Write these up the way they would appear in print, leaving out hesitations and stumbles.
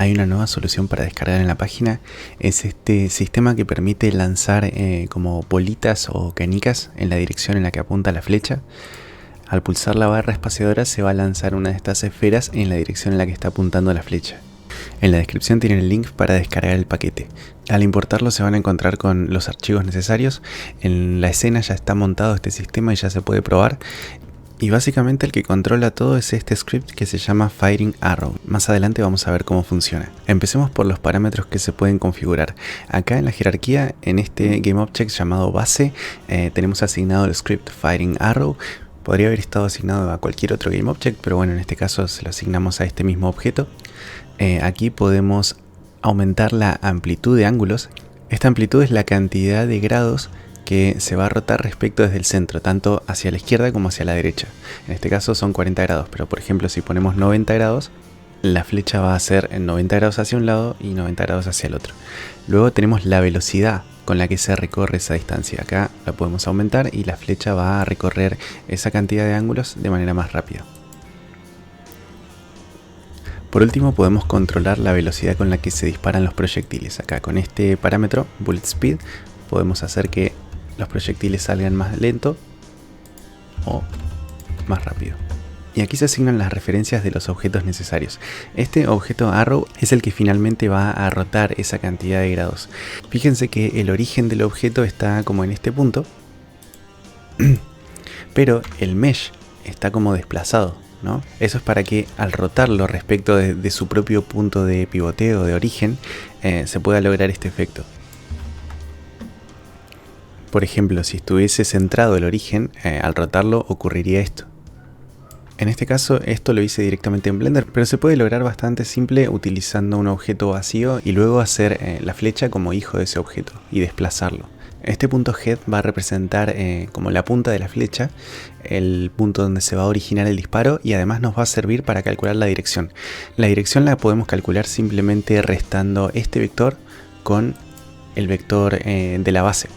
hay una nueva solución para descargar en la página. Es este sistema que permite lanzar como bolitas o canicas en la dirección en la que apunta la flecha. Al pulsar la barra espaciadora se va a lanzar una de estas esferas en la dirección en la que está apuntando la flecha. En la descripción tienen el link para descargar el paquete. Al importarlo se van a encontrar con los archivos necesarios. En la escena ya está montado este sistema y ya se puede probar. Y básicamente el que controla todo es este script que se llama Firing Arrow. Más adelante vamos a ver cómo funciona. Empecemos por los parámetros que se pueden configurar. Acá en la jerarquía, en este GameObject llamado base, tenemos asignado el script Firing Arrow. Podría haber estado asignado a cualquier otro GameObject, pero bueno, en este caso se lo asignamos a este mismo objeto. Aquí podemos aumentar la amplitud de ángulos. Esta amplitud es la cantidad de grados que se va a rotar respecto desde el centro, tanto hacia la izquierda como hacia la derecha. En este caso son 40 grados, pero por ejemplo si ponemos 90 grados, la flecha va a ser en 90 grados hacia un lado y 90 grados hacia el otro. Luego tenemos la velocidad con la que se recorre esa distancia. Acá la podemos aumentar y la flecha va a recorrer esa cantidad de ángulos de manera más rápida. Por último podemos controlar la velocidad con la que se disparan los proyectiles. Acá con este parámetro, Bullet Speed, podemos hacer que los proyectiles salgan más lento o más rápido. Y aquí se asignan las referencias de los objetos necesarios. Este objeto Arrow es el que finalmente va a rotar esa cantidad de grados. Fíjense que el origen del objeto está como en este punto, pero el mesh está como desplazado, ¿no? Eso es para que al rotarlo respecto de su propio punto de pivoteo de origen, se pueda lograr este efecto. Por ejemplo, si estuviese centrado el origen, al rotarlo ocurriría esto. En este caso esto lo hice directamente en Blender, pero se puede lograr bastante simple utilizando un objeto vacío y luego hacer la flecha como hijo de ese objeto y desplazarlo. Este punto head va a representar como la punta de la flecha, el punto donde se va a originar el disparo, y además nos va a servir para calcular la dirección. La dirección la podemos calcular simplemente restando este vector con el vector de la base,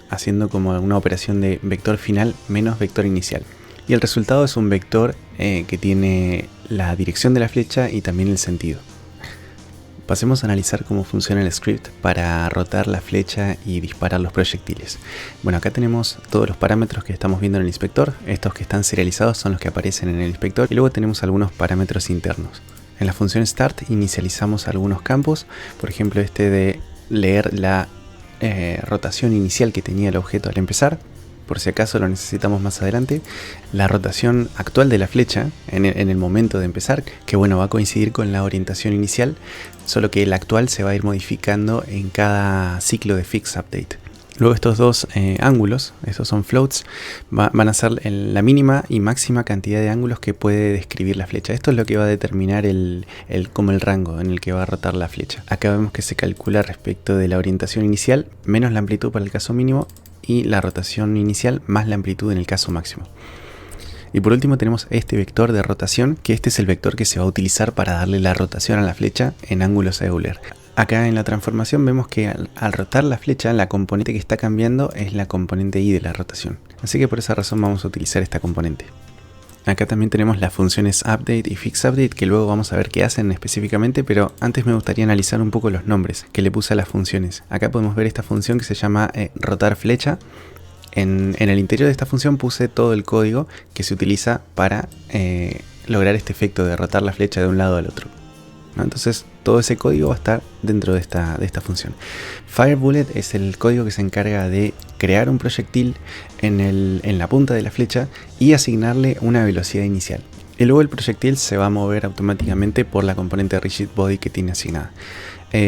haciendo como una operación de vector final menos vector inicial. Y el resultado es un vector que tiene la dirección de la flecha y también el sentido. Pasemos a analizar cómo funciona el script para rotar la flecha y disparar los proyectiles. Bueno, acá tenemos todos los parámetros que estamos viendo en el inspector. Estos que están serializados son los que aparecen en el inspector. Y luego tenemos algunos parámetros internos. En la función start inicializamos algunos campos. Por ejemplo, este de leer la rotación inicial que tenía el objeto al empezar, por si acaso lo necesitamos más adelante. La rotación actual de la flecha en el momento de empezar, que bueno, va a coincidir con la orientación inicial, solo que la actual se va a ir modificando en cada ciclo de fix update. Luego estos dos ángulos, estos son floats, van a ser la mínima y máxima cantidad de ángulos que puede describir la flecha. Esto es lo que va a determinar como el rango en el que va a rotar la flecha. Acá vemos que se calcula respecto de la orientación inicial, menos la amplitud para el caso mínimo, y la rotación inicial más la amplitud en el caso máximo. Y por último tenemos este vector de rotación, que este es el vector que se va a utilizar para darle la rotación a la flecha en ángulos Euler. Acá en la transformación vemos que al rotar la flecha, la componente que está cambiando es la componente Y de la rotación. Así que por esa razón vamos a utilizar esta componente. Acá también tenemos las funciones update y fix update, que luego vamos a ver qué hacen específicamente, pero antes me gustaría analizar un poco los nombres que le puse a las funciones. Acá podemos ver esta función que se llama rotar flecha. En el interior de esta función puse todo el código que se utiliza para lograr este efecto de rotar la flecha de un lado al otro, ¿no? Entonces todo ese código va a estar dentro de esta función. Firebullet es el código que se encarga de crear un proyectil en la punta de la flecha y asignarle una velocidad inicial. Y luego el proyectil se va a mover automáticamente por la componente rigid body que tiene asignada.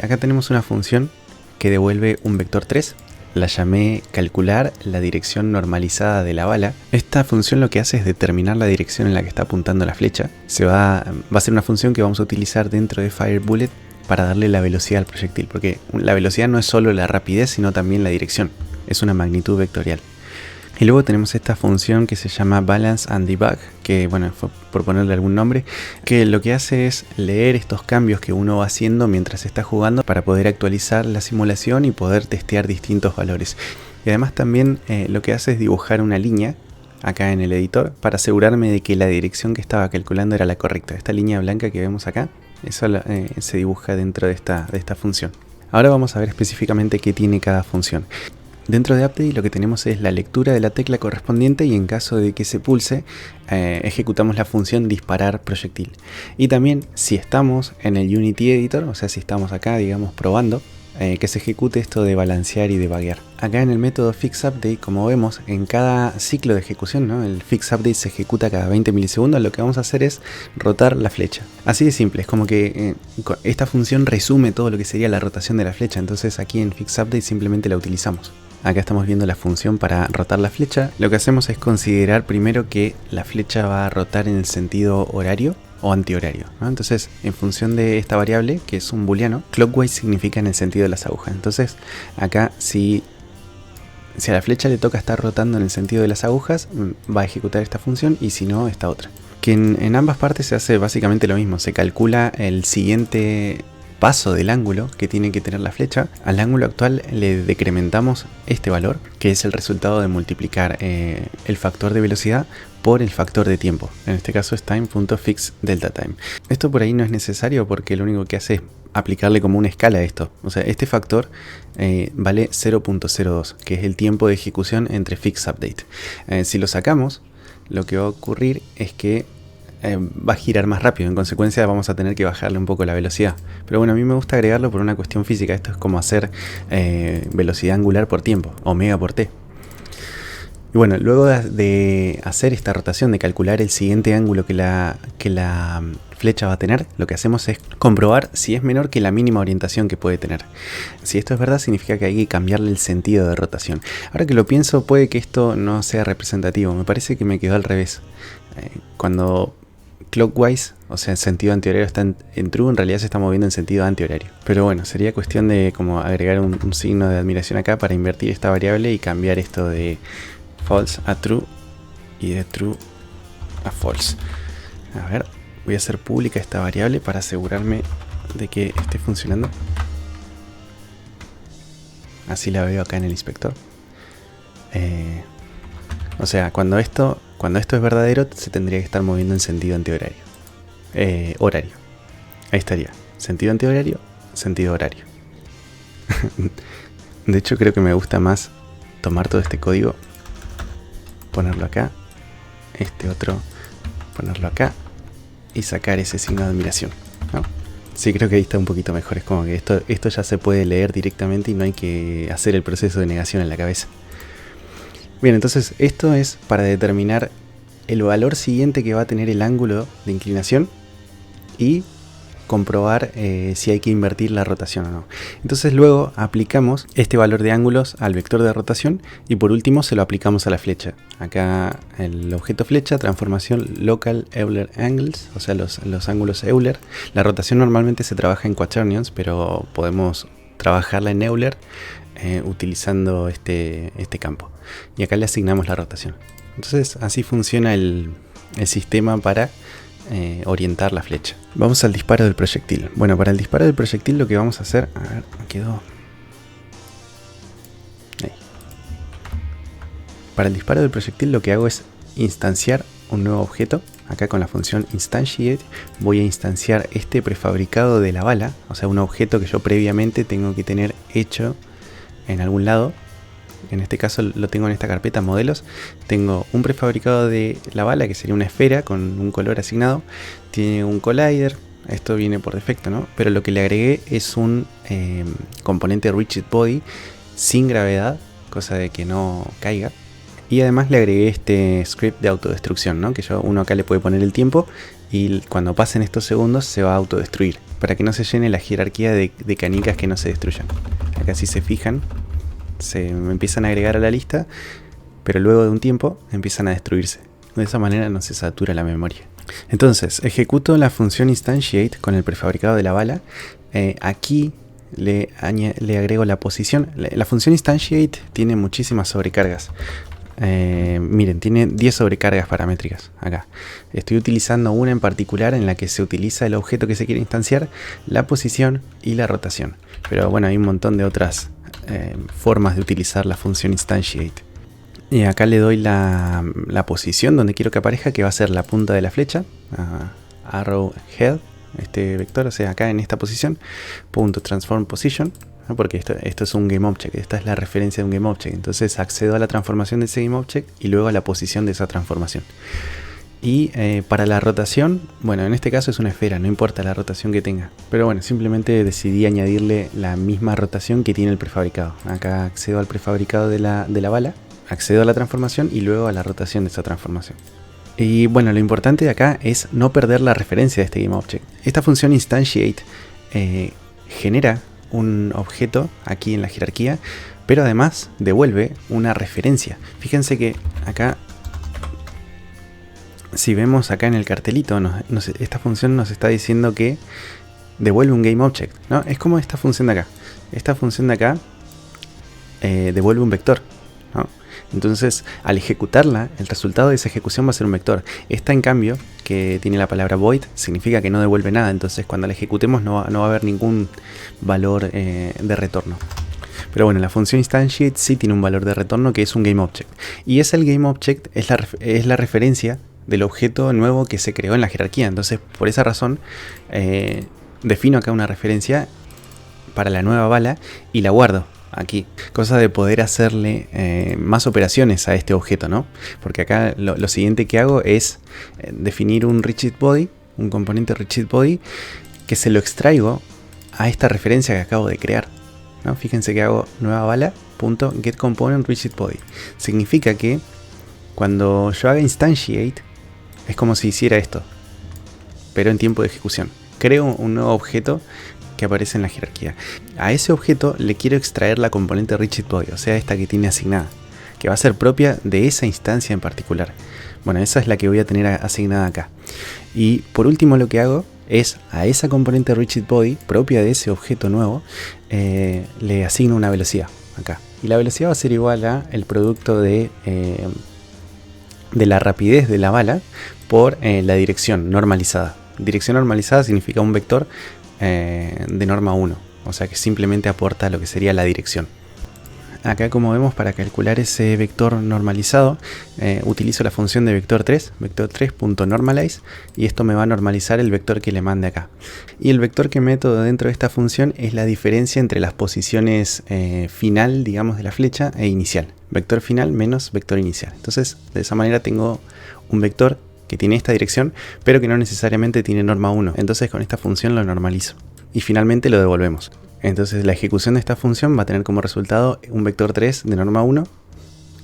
Acá tenemos una función que devuelve un vector 3. La llamé calcular la dirección normalizada de la bala. Esta función lo que hace es determinar la dirección en la que está apuntando la flecha. Va a ser una función que vamos a utilizar dentro de Firebullet para darle la velocidad al proyectil, porque la velocidad no es solo la rapidez, sino también la dirección. Es una magnitud vectorial. Y luego tenemos esta función que se llama Balance and Debug, que bueno, fue por ponerle algún nombre, que lo que hace es leer estos cambios que uno va haciendo mientras está jugando para poder actualizar la simulación y poder testear distintos valores. Y además también lo que hace es dibujar una línea acá en el editor para asegurarme de que la dirección que estaba calculando era la correcta. Esta línea blanca que vemos acá Eso se dibuja dentro de esta función. Ahora vamos a ver específicamente qué tiene cada función. Dentro de Update lo que tenemos es la lectura de la tecla correspondiente y en caso de que se pulse, ejecutamos la función disparar proyectil. Y también si estamos en el Unity Editor, o sea si estamos acá digamos probando, que se ejecute esto de balancear y debuguear. Acá en el método fixUpdate, como vemos, en cada ciclo de ejecución, ¿no? El fixUpdate se ejecuta cada 20 milisegundos, lo que vamos a hacer es rotar la flecha. Así de simple, es como que esta función resume todo lo que sería la rotación de la flecha, entonces aquí en fixUpdate simplemente la utilizamos. Acá estamos viendo la función para rotar la flecha. Lo que hacemos es considerar primero que la flecha va a rotar en el sentido horario o antihorario, ¿no? Entonces, en función de esta variable, que es un booleano, clockwise significa en el sentido de las agujas. Entonces, acá si a la flecha le toca estar rotando en el sentido de las agujas, va a ejecutar esta función y si no, esta otra. Que en ambas partes se hace básicamente lo mismo. Se calcula el siguiente paso del ángulo que tiene que tener la flecha. Al ángulo actual le decrementamos este valor, que es el resultado de multiplicar el factor de velocidad por el factor de tiempo. En este caso es time.fixDeltaTime. Esto por ahí no es necesario porque lo único que hace es aplicarle como una escala a esto. O sea, este factor vale 0.02, que es el tiempo de ejecución entre fixUpdate. Si lo sacamos, lo que va a ocurrir es que va a girar más rápido, en consecuencia vamos a tener que bajarle un poco la velocidad. Pero bueno, a mí me gusta agregarlo por una cuestión física. Esto es como hacer velocidad angular por tiempo, omega por t. Y bueno, luego de hacer esta rotación, de calcular el siguiente ángulo que la flecha va a tener, lo que hacemos es comprobar si es menor que la mínima orientación que puede tener. Si esto es verdad, significa que hay que cambiarle el sentido de rotación. Ahora que lo pienso, puede que esto no sea representativo. Me parece que me quedó al revés. Cuando clockwise, o sea, en sentido antihorario está en true, en realidad se está moviendo en sentido antihorario. Pero bueno, sería cuestión de como agregar un signo de admiración acá para invertir esta variable y cambiar esto de false a true y de true a false. A ver, voy a hacer pública esta variable para asegurarme de que esté funcionando. Así la veo acá en el inspector. O sea, cuando esto es verdadero, se tendría que estar moviendo en sentido antihorario. Horario. Ahí estaría. Sentido antihorario, sentido horario. De hecho, creo que me gusta más tomar todo este código, ponerlo acá, este otro, ponerlo acá y sacar ese signo de admiración, ¿no? Sí, creo que ahí está un poquito mejor. Es como que esto ya se puede leer directamente y no hay que hacer el proceso de negación en la cabeza. Bien, entonces esto es para determinar el valor siguiente que va a tener el ángulo de inclinación y comprobar si hay que invertir la rotación o no. Entonces luego aplicamos este valor de ángulos al vector de rotación y por último se lo aplicamos a la flecha. Acá el objeto flecha, transformación local Euler angles, o sea los ángulos Euler. La rotación normalmente se trabaja en quaternions, pero podemos trabajarla en Euler utilizando este campo. Y acá le asignamos la rotación. Entonces así funciona el sistema para orientar la flecha. Vamos al disparo del proyectil. Bueno, para el disparo del proyectil lo que vamos a hacer... A ver, me quedó... Ahí. Para el disparo del proyectil lo que hago es instanciar un nuevo objeto. Acá con la función instantiate voy a instanciar este prefabricado de la bala. O sea, un objeto que yo previamente tengo que tener hecho en algún lado. En este caso lo tengo en esta carpeta modelos. Tengo un prefabricado de la bala que sería una esfera con un color asignado. Tiene un collider. Esto viene por defecto, ¿no? Pero lo que le agregué es un componente rigid body sin gravedad, cosa de que no caiga. Y además le agregué este script de autodestrucción, ¿no? Que uno acá le puede poner el tiempo y cuando pasen estos segundos se va a autodestruir, para que no se llene la jerarquía de canicas que no se destruyan. Acá si se fijan, se empiezan a agregar a la lista, pero luego de un tiempo empiezan a destruirse. De esa manera no se satura la memoria. Entonces, ejecuto la función instantiate con el prefabricado de la bala. Aquí le agrego la posición. La función instantiate tiene muchísimas sobrecargas. Miren, tiene 10 sobrecargas paramétricas acá. Estoy utilizando una en particular en la que se utiliza el objeto que se quiere instanciar, la posición y la rotación. Pero bueno, hay un montón de otras formas de utilizar la función instantiate. Y acá le doy la posición donde quiero que aparezca, que va a ser la punta de la flecha, arrow head, este vector, o sea, acá en esta posición, punto transform position, ¿no? Porque esto es un GameObject, esta es la referencia de un GameObject, entonces accedo a la transformación de ese GameObject y luego a la posición de esa transformación. Y para la rotación, bueno, en este caso es una esfera, no importa la rotación que tenga. Pero bueno, simplemente decidí añadirle la misma rotación que tiene el prefabricado. Acá accedo al prefabricado de la bala, accedo a la transformación y luego a la rotación de esa transformación. Y bueno, lo importante de acá es no perder la referencia de este GameObject. Esta función instantiate genera un objeto aquí en la jerarquía, pero además devuelve una referencia. Fíjense que acá, si vemos acá en el cartelito, esta función nos está diciendo que devuelve un GameObject, ¿no? Es como esta función de acá. Esta función de acá devuelve un vector, ¿no? Entonces, al ejecutarla, el resultado de esa ejecución va a ser un vector. Esta, en cambio, que tiene la palabra void, significa que no devuelve nada. Entonces, cuando la ejecutemos no va a haber ningún valor de retorno. Pero bueno, la función instantiate sí tiene un valor de retorno que es un GameObject. Y ese GameObject es la referencia del objeto nuevo que se creó en la jerarquía. Entonces, por esa razón, defino acá una referencia para la nueva bala y la guardo aquí. Cosa de poder hacerle más operaciones a este objeto, ¿no? Porque acá lo siguiente que hago es definir un rigid body, un componente rigid body, que se lo extraigo a esta referencia que acabo de crear, ¿no? Fíjense que hago nueva bala.getComponentRigidBody. Significa que cuando yo haga instantiate, es como si hiciera esto, pero en tiempo de ejecución. Creo un nuevo objeto que aparece en la jerarquía. A ese objeto le quiero extraer la componente rigidBody, o sea, esta que tiene asignada, que va a ser propia de esa instancia en particular. Bueno, esa es la que voy a tener asignada acá. Y por último, lo que hago es a esa componente rigidBody propia de ese objeto nuevo, le asigno una velocidad acá. Y la velocidad va a ser igual a el producto de la rapidez de la bala por la dirección normalizada. Dirección normalizada significa un vector de norma 1, o sea que simplemente aporta lo que sería la dirección. Acá, como vemos, para calcular ese vector normalizado utilizo la función de vector3, vector3.normalize, y esto me va a normalizar el vector que le mande acá. Y el vector que meto dentro de esta función es la diferencia entre las posiciones final, digamos, de la flecha e inicial. Vector final menos vector inicial. Entonces, de esa manera tengo un vector que tiene esta dirección, pero que no necesariamente tiene norma 1. Entonces, con esta función lo normalizo. Y finalmente lo devolvemos. Entonces, la ejecución de esta función va a tener como resultado un vector 3 de norma 1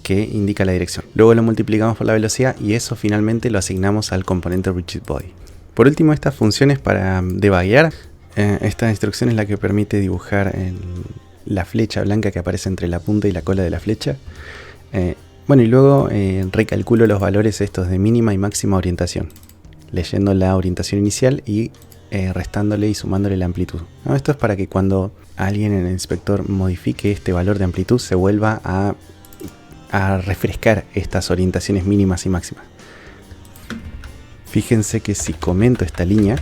que indica la dirección. Luego lo multiplicamos por la velocidad y eso finalmente lo asignamos al componente rigidBody. Por último, estas funciones para debuggear. Esta instrucción es la que permite dibujar la flecha blanca que aparece entre la punta y la cola de la flecha. Bueno, y luego recalculo los valores estos de mínima y máxima orientación, leyendo la orientación inicial y restándole y sumándole la amplitud, ¿no? Esto es para que cuando alguien en el inspector modifique este valor de amplitud se vuelva a refrescar estas orientaciones mínimas y máximas. Fíjense que si comento esta línea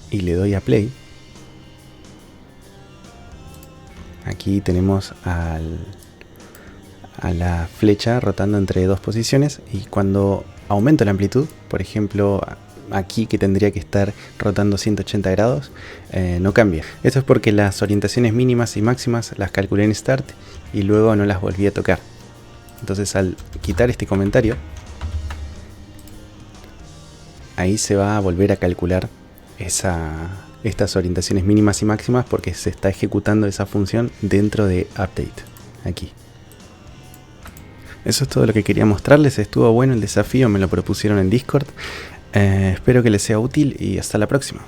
y le doy a play, aquí tenemos a la flecha rotando entre dos posiciones, y cuando aumento la amplitud, por ejemplo aquí que tendría que estar rotando 180 grados, no cambia. Esto es porque las orientaciones mínimas y máximas las calculé en Start y luego no las volví a tocar. Entonces, al quitar este comentario, ahí se va a volver a calcular estas orientaciones mínimas y máximas, porque se está ejecutando esa función dentro de Update, aquí. Eso es todo lo que quería mostrarles. Estuvo bueno el desafío, me lo propusieron en Discord. Espero que les sea útil y hasta la próxima.